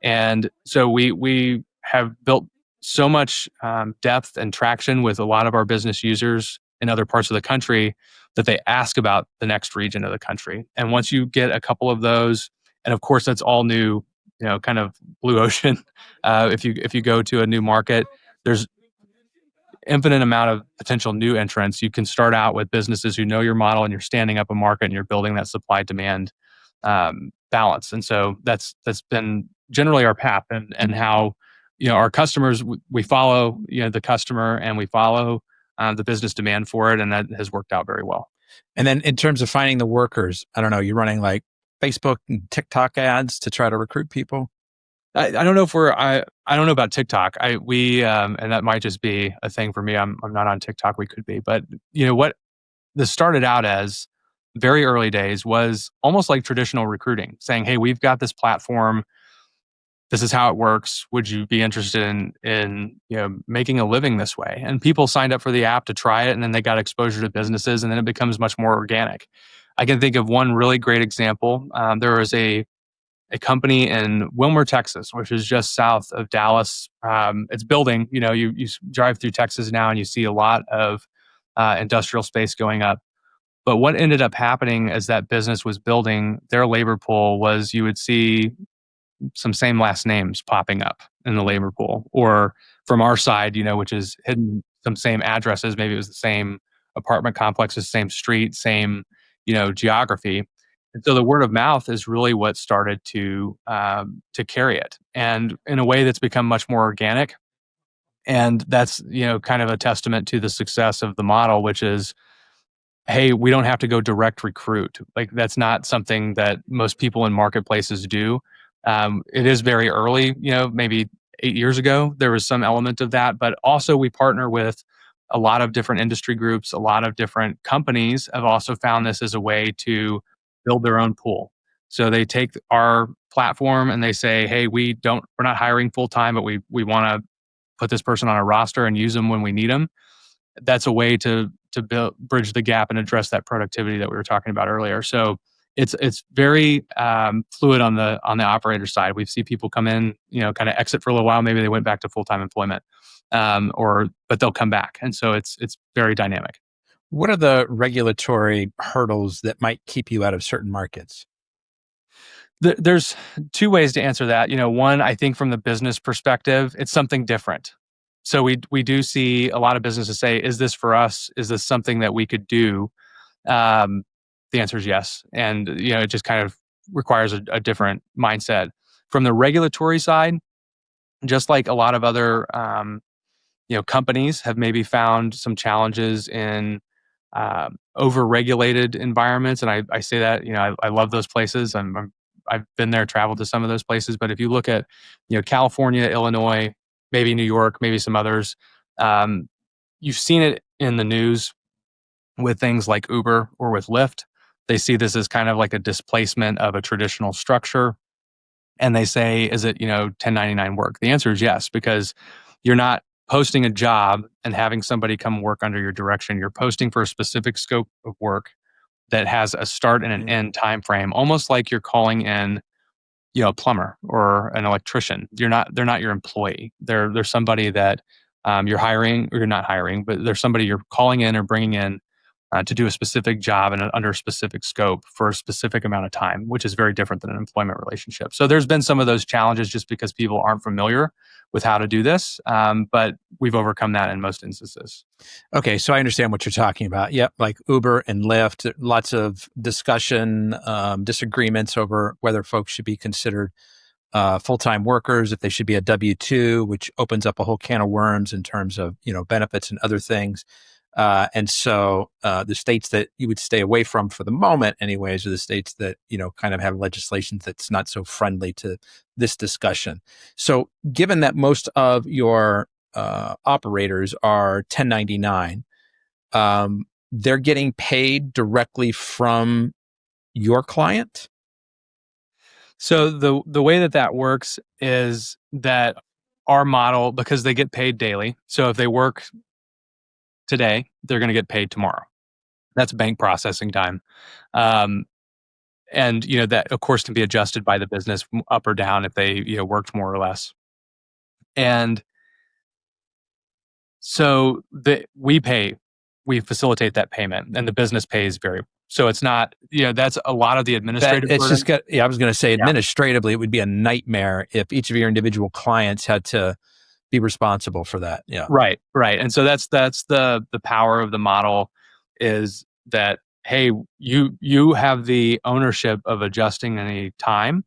And so we have built so much depth and traction with a lot of our business users in other parts of the country that they ask about the next region of the country. And once you get a couple of those, and of course that's all new, kind of blue ocean. If you go to a new market, there's infinite amount of potential new entrants. You can start out with businesses who know your model, and you're standing up a market and you're building that supply demand balance. And so that's been generally our path, and how our customers, we follow the customer, and we follow the business demand for it, and that has worked out very well. And then in terms of finding the workers, I don't know, you're running like Facebook and TikTok ads to try to recruit people? I don't know if I don't know about TikTok. We and that might just be a thing for me. I'm not on TikTok. We could be, but what this started out as very early days was almost like traditional recruiting, saying, "Hey, we've got this platform. This is how it works. Would you be interested in making a living this way?" And people signed up for the app to try it, and then they got exposure to businesses, and then it becomes much more organic. I can think of one really great example. There was a company in Wilmer, Texas, which is just south of Dallas. It's building. You drive through Texas now, and you see a lot of industrial space going up. But what ended up happening as that business was building, their labor pool was, you would see some same last names popping up in the labor pool, or from our side, which is hidden, some same addresses. Maybe it was the same apartment complexes, same street, same geography. And so the word of mouth is really what started to carry it, and in a way that's become much more organic. And that's kind of a testament to the success of the model, which is, hey, we don't have to go direct recruit. Like, that's not something that most people in marketplaces do. It is very early, maybe 8 years ago, there was some element of that, but also we partner with a lot of different industry groups. A lot of different companies have also found this as a way to build their own pool. So they take our platform and they say, hey, we're not hiring full time, but we want to put this person on a roster and use them when we need them. That's a way to bridge the gap and address that productivity that we were talking about earlier. So it's very fluid on the operator side. We see people come in, kind of exit for a little while. Maybe they went back to full-time employment, but they'll come back. And so it's very dynamic. What are the regulatory hurdles that might keep you out of certain markets? There's two ways to answer that. One, I think from the business perspective, it's something different. So we do see a lot of businesses say, is this for us? Is this something that we could do? The answer is yes. And, it just kind of requires a different mindset. From the regulatory side, just like a lot of other, companies have maybe found some challenges in over-regulated environments. And I say that, I love those places. I've been there, traveled to some of those places. But if you look at, California, Illinois, maybe New York, maybe some others, you've seen it in the news with things like Uber or with Lyft. They see this as kind of like a displacement of a traditional structure. And they say, is it, 1099 work? The answer is yes, because you're not posting a job and having somebody come work under your direction. You're posting for a specific scope of work that has a start and an end time frame, almost like you're calling in, a plumber or an electrician. They're not your employee. They're somebody that you're hiring, or you're not hiring, but they're somebody you're calling in or bringing in to do a specific job and under a specific scope for a specific amount of time, which is very different than an employment relationship. So there's been some of those challenges just because people aren't familiar with how to do this, but we've overcome that in most instances. Okay, so I understand what you're talking about. Yep, like Uber and Lyft, lots of discussion, disagreements over whether folks should be considered full-time workers, if they should be a W-2, which opens up a whole can of worms in terms of, benefits and other things. And so the states that you would stay away from for the moment, anyways, are the states that, kind of have legislation that's not so friendly to this discussion. So given that most of your operators are 1099, they're getting paid directly from your client? So the way that works is that our model, because they get paid daily. So if they work today, they're going to get paid tomorrow. That's bank processing time. Um, and that of course can be adjusted by the business up or down if they worked more or less. And so we facilitate that payment, and the business pays variable. So it's not, that's a lot of the administrative burden. I was going to say administratively, it would be a nightmare if each of your individual clients had to be responsible for that. Yeah. Right. And so that's the power of the model, is that, hey, you have the ownership of adjusting any time,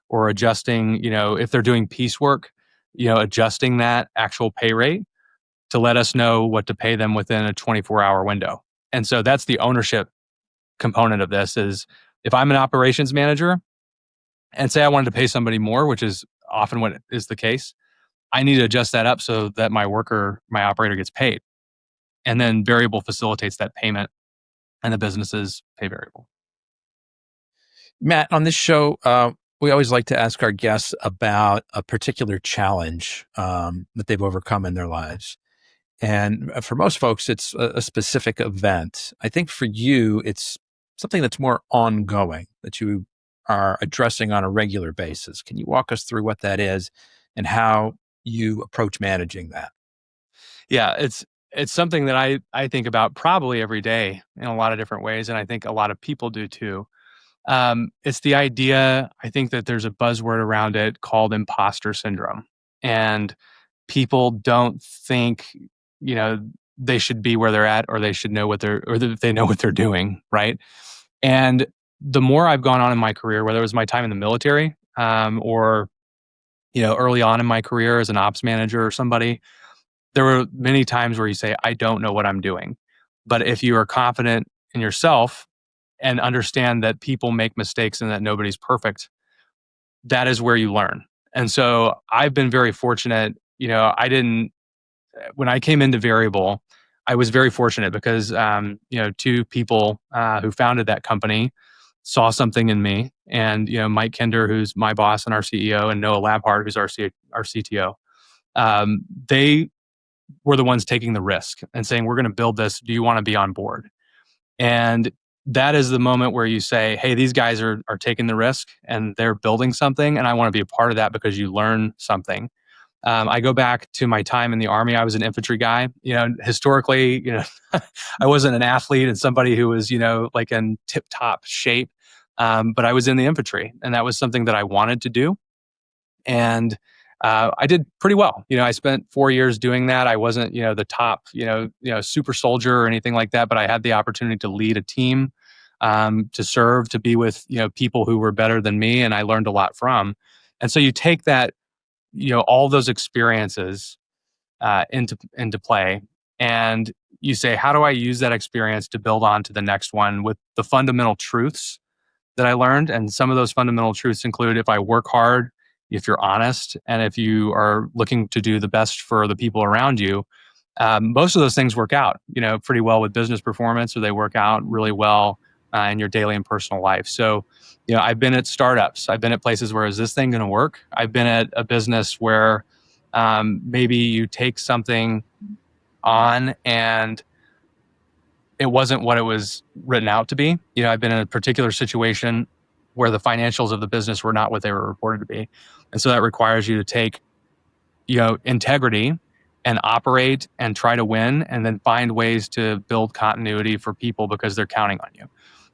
or adjusting, if they're doing piecework, adjusting that actual pay rate to let us know what to pay them within a 24-hour window. And so that's the ownership component of this. Is if I'm an operations manager and say I wanted to pay somebody more, which is often what is the case, I need to adjust that up so that my operator gets paid. And then variable facilitates that payment, and the businesses pay variable. Matt, on this show, we always like to ask our guests about a particular challenge that they've overcome in their lives. And for most folks, it's a specific event. I think for you, it's something that's more ongoing, that you are addressing on a regular basis. Can you walk us through what that is and how you approach managing that? Yeah, it's something that I think about probably every day in a lot of different ways, and I think a lot of people do too. It's the idea, I think, that there's a buzzword around it called imposter syndrome. And people don't think, they should be where they're at, or they should know that they know what they're doing, right? And the more I've gone on in my career, whether it was my time in the military, or early on in my career as an ops manager or somebody, there were many times where you say, I don't know what I'm doing. But if you are confident in yourself and understand that people make mistakes and that nobody's perfect, that is where you learn. And so I've been very fortunate. When I came into Variable, I was very fortunate because, two people who founded that company saw something in me, and, Mike Kinder, who's my boss and our CEO, and Noah Labhart, who's our CTO. They were the ones taking the risk and saying, we're going to build this. Do you want to be on board? And that is the moment where you say, hey, these guys are taking the risk and they're building something, and I want to be a part of that because you learn something. I go back to my time in the Army. I was an infantry guy. Historically, I wasn't an athlete and somebody who was, like in tip-top shape. But I was in the infantry, and that was something that I wanted to do. And I did pretty well. I spent 4 years doing that. I wasn't, the top, super soldier or anything like that, but I had the opportunity to lead a team, to serve, to be with, people who were better than me, and I learned a lot from. And so you take that, all those experiences into play, and you say, how do I use that experience to build on to the next one with the fundamental truths that I learned? And some of those fundamental truths include, if I work hard, if you're honest, and if you are looking to do the best for the people around you, most of those things work out, pretty well with business performance, or they work out really well in your daily and personal life. So, I've been at startups. I've been at places where, is this thing going to work? I've been at a business where maybe you take something on and it wasn't what it was written out to be. I've been in a particular situation where the financials of the business were not what they were reported to be. And so that requires you to take, integrity and operate and try to win, and then find ways to build continuity for people because they're counting on you.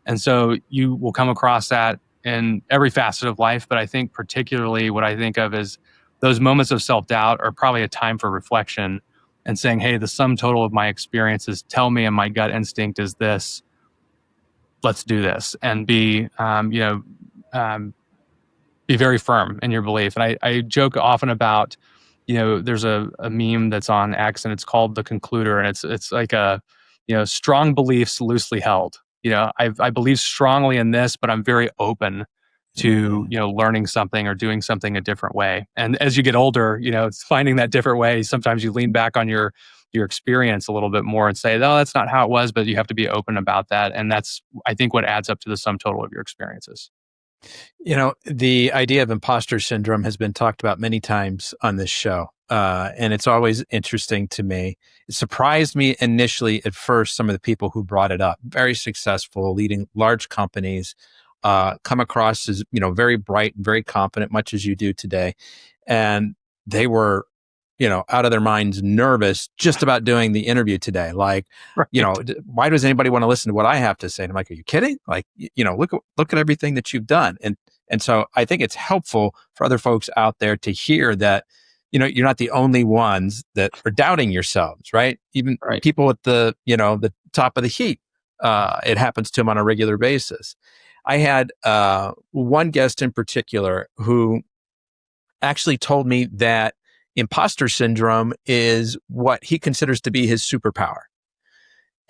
And so you will come across that in every facet of life. But I think particularly what I think of is those moments of self-doubt are probably a time for reflection and saying, hey, the sum total of my experiences tell me, and my gut instinct is this. Let's do this, and be very firm in your belief. And I joke often about, there's a meme that's on X, and it's called The Concluder, and it's like a strong beliefs loosely held. I believe strongly in this, but I'm very open to learning something or doing something a different way. And as you get older, it's finding that different way. Sometimes you lean back on your experience a little bit more and say, no, that's not how it was, but you have to be open about that. And that's, I think, what adds up to the sum total of your experiences. The idea of imposter syndrome has been talked about many times on this show. And it's always interesting to me. It surprised me initially at first, some of the people who brought it up, very successful, leading large companies, come across as, very bright and very competent, much as you do today. And they were, out of their minds, nervous just about doing the interview today. Like, Right. why does anybody want to listen to what I have to say? And I'm like, are you kidding? Like, look at everything that you've done. And so I think it's helpful for other folks out there to hear that, you're not the only ones that are doubting yourselves, right? Even Right. people at the top of the heap, it happens to them on a regular basis. I had one guest in particular who actually told me that imposter syndrome is what he considers to be his superpower.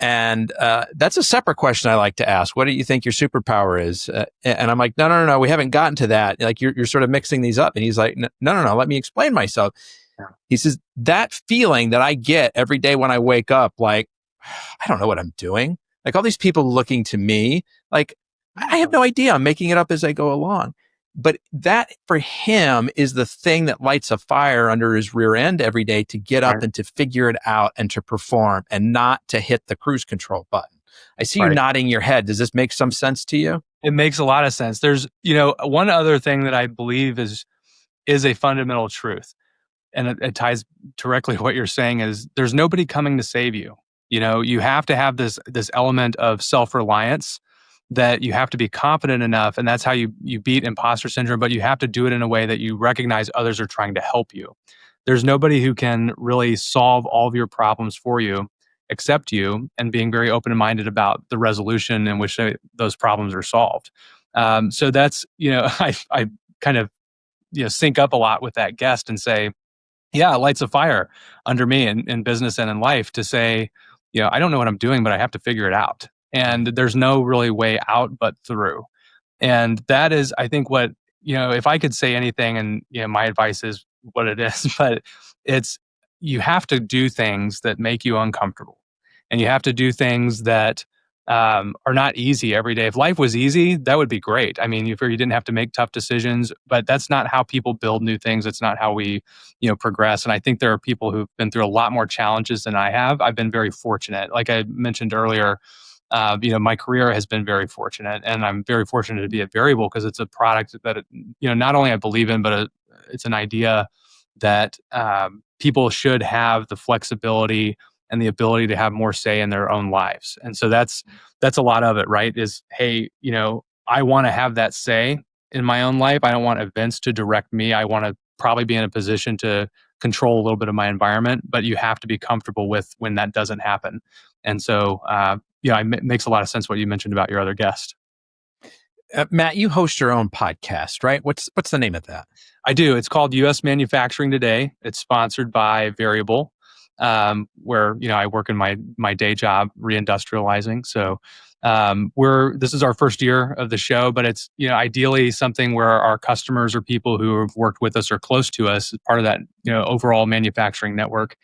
And that's a separate question I like to ask. What do you think your superpower is? And I'm like, no, we haven't gotten to that. Like you're sort of mixing these up. And he's like, no, let me explain myself. Yeah. He says, that feeling that I get every day when I wake up, like, I don't know what I'm doing. Like all these people looking to me, like, I have no idea. I'm making it up as I go along. But that for him is the thing that lights a fire under his rear end every day to get up and to figure it out and to perform and not to hit the cruise control button. I see you nodding your head. Does this make some sense to you? It makes a lot of sense. There's, one other thing that I believe is a fundamental truth. And it ties directly to what you're saying is there's nobody coming to save you. You have to have this element of self-reliance that you have to be confident enough. And that's how you beat imposter syndrome, but you have to do it in a way that you recognize others are trying to help you. There's nobody who can really solve all of your problems for you except you, and being very open and minded about the resolution in which those problems are solved. So that's, I kind of, sync up a lot with that guest and say, yeah, it lights a fire under me in business and in life to say, I don't know what I'm doing, but I have to figure it out. And there's no really way out but through. And that is, I think, what, if I could say anything, and, my advice is what it is, but it's, you have to do things that make you uncomfortable. And you have to do things that are not easy every day. If life was easy, that would be great. I mean, if you didn't have to make tough decisions, but that's not how people build new things. It's not how we, progress. And I think there are people who've been through a lot more challenges than I have. I've been very fortunate. Like I mentioned earlier, my career has been very fortunate, and I'm very fortunate to be at Variable because it's a product that, not only I believe in, but it's an idea that people should have the flexibility and the ability to have more say in their own lives. And so that's a lot of it, right? Is, hey, I want to have that say in my own life. I don't want events to direct me. I want to probably be in a position to control a little bit of my environment, but you have to be comfortable with when that doesn't happen. And so, it makes a lot of sense what you mentioned about your other guest. Matt, you host your own podcast, right? What's the name of that? I do. It's called U.S. Manufacturing Today. It's sponsored by Variable, where I work in my day job reindustrializing. So this is our first year of the show, but it's ideally something where our customers or people who have worked with us or close to us as part of that overall manufacturing network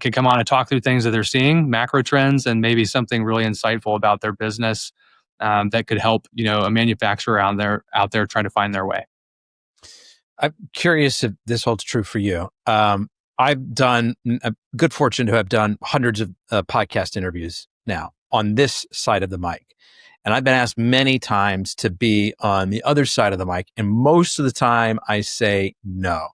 can come on and talk through things that they're seeing, macro trends, and maybe something really insightful about their business that could help a manufacturer out there trying to find their way. I'm curious if this holds true for you. I've done a good fortune to have done hundreds of podcast interviews now on this side of the mic. And I've been asked many times to be on the other side of the mic. And most of the time I say no.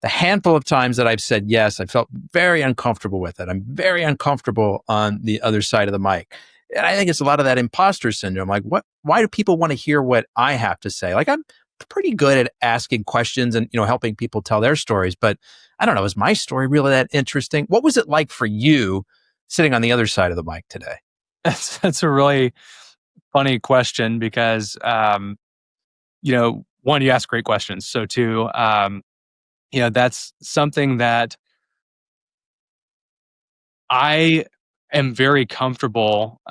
The handful of times that I've said yes, I felt very uncomfortable with it. I'm very uncomfortable on the other side of the mic. And I think it's a lot of that imposter syndrome. Like, why do people want to hear what I have to say? Like, I'm pretty good at asking questions and, helping people tell their stories. But I don't know, is my story really that interesting? What was it like for you sitting on the other side of the mic today? That's a really funny question because, one, you ask great questions. So two, that's something that I am very comfortable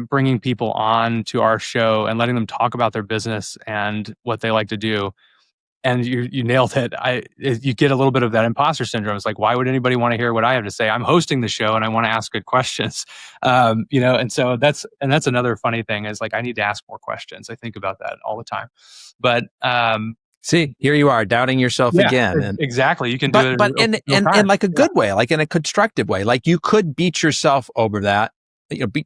bringing people on to our show and letting them talk about their business and what they like to do. And you nailed it. You get a little bit of that imposter syndrome. It's like, why would anybody want to hear what I have to say? I'm hosting the show and I want to ask good questions. And so that's another funny thing is like, I need to ask more questions. I think about that all the time. But see, here you are doubting yourself again. And exactly. You can do it. But in like a good way, like in a constructive way. Like you could beat yourself over that,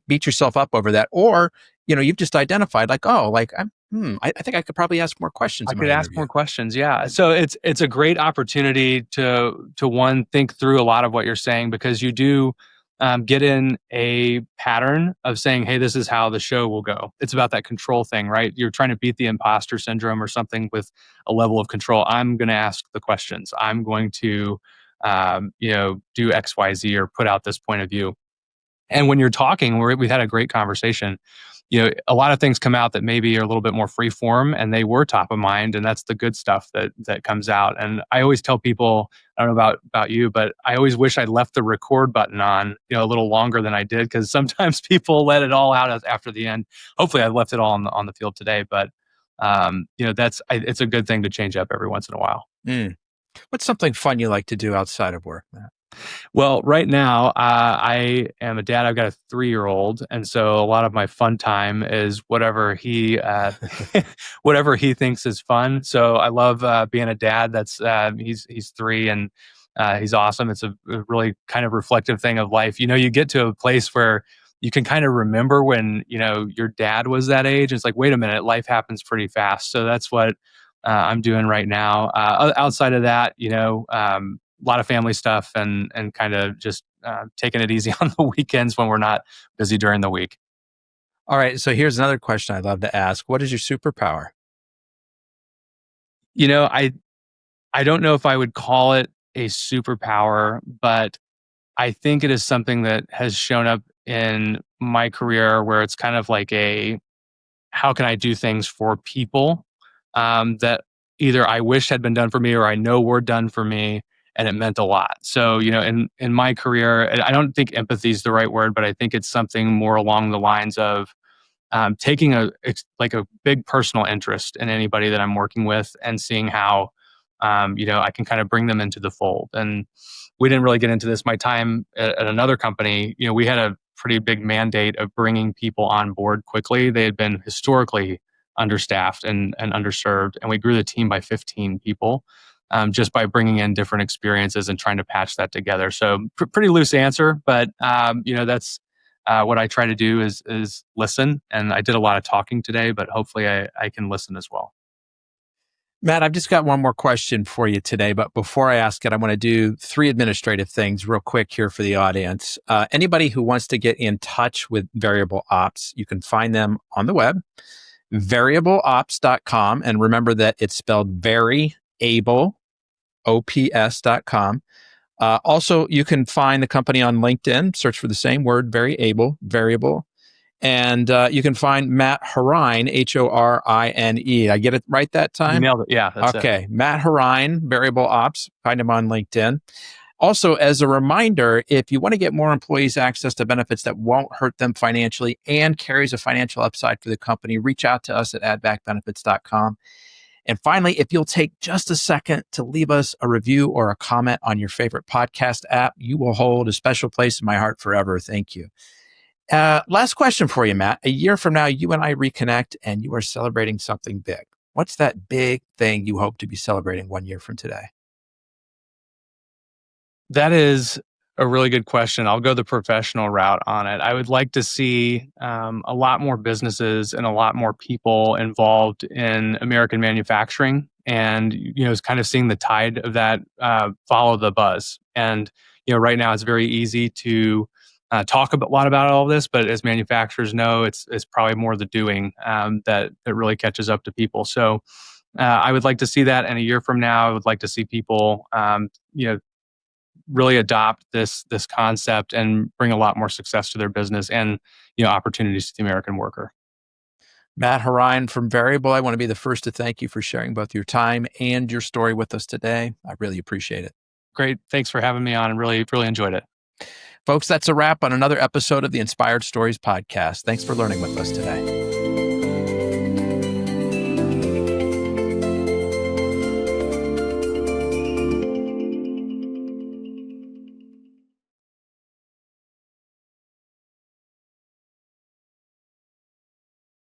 beat yourself up over that. Or, you've just identified like, oh, like I think I could probably ask more questions. I could ask more questions. Yeah. So it's a great opportunity to one, think through a lot of what you're saying, because you do get in a pattern of saying, hey, this is how the show will go. It's about that control thing, right? You're trying to beat the imposter syndrome or something with a level of control. I'm going to ask the questions. I'm going to, do X, Y, Z, or put out this point of view. And when you're talking, we've had a great conversation. A lot of things come out that maybe are a little bit more free form, and they were top of mind, and that's the good stuff that comes out. And I always tell people, I don't know about you, but I always wish I'd left the record button on, a little longer than I did, because sometimes people let it all out after the end. Hopefully, I've left it all on the field today, but it's a good thing to change up every once in a while. What's something fun you like to do outside of work, Matt? Well, right now, I am a dad. I've got a 3-year-old, and so a lot of my fun time is whatever he whatever he thinks is fun. So I love being a dad. That's he's 3, and he's awesome. It's a really kind of reflective thing of life. You get to a place where you can kind of remember when your dad was that age. It's like, wait a minute, life happens pretty fast. So that's what I'm doing right now. Outside of that, a lot of family stuff and kind of just taking it easy on the weekends when we're not busy during the week. All right. So here's another question I'd love to ask. What is your superpower? I don't know if I would call it a superpower, but I think it is something that has shown up in my career where it's kind of like how can I do things for people that either I wish had been done for me or I know were done for me. And it meant a lot. So, in my career, I don't think empathy is the right word, but I think it's something more along the lines of taking a big personal interest in anybody that I'm working with and seeing how, I can kind of bring them into the fold. And we didn't really get into this. My time at another company, we had a pretty big mandate of bringing people on board quickly. They had been historically understaffed and underserved, and we grew the team by 15 people. Just by bringing in different experiences and trying to patch that together. So pretty loose answer, but that's what I try to do is listen. And I did a lot of talking today, but hopefully I can listen as well. Matt, I've just got one more question for you today, but before I ask it, I want to do 3 administrative things real quick here for the audience. Anybody who wants to get in touch with Variable Ops, you can find them on the web, variableops.com. And remember that it's spelled very able, ops.com. Also, you can find the company on LinkedIn, search for the same word, very able, variable. And you can find Matt Horine, Horine. I get it right that time? You nailed it. Yeah. That's okay. It. Matt Horine, Variable Ops, find him on LinkedIn. Also, as a reminder, if you want to get more employees access to benefits that won't hurt them financially and carries a financial upside for the company, reach out to us at addbackbenefits.com. And finally, if you'll take just a second to leave us a review or a comment on your favorite podcast app, you will hold a special place in my heart forever. Thank you. Last question for you, Matt. A year from now, you and I reconnect and you are celebrating something big. What's that big thing you hope to be celebrating 1 year from today? That is a really good question. I'll go the professional route on it. I would like to see a lot more businesses and a lot more people involved in American manufacturing, and it's kind of seeing the tide of that follow the buzz. And right now it's very easy to talk a lot about all of this, but as manufacturers know, it's probably more the doing that really catches up to people. So I would like to see that. And a year from now, I would like to see people really adopt this concept and bring a lot more success to their business and opportunities to the American worker. Matt Horine from Variable, I want to be the first to thank you for sharing both your time and your story with us today. I really appreciate it. Great. Thanks for having me on and really, really enjoyed it. Folks, that's a wrap on another episode of the Inspired Stories podcast. Thanks for learning with us today.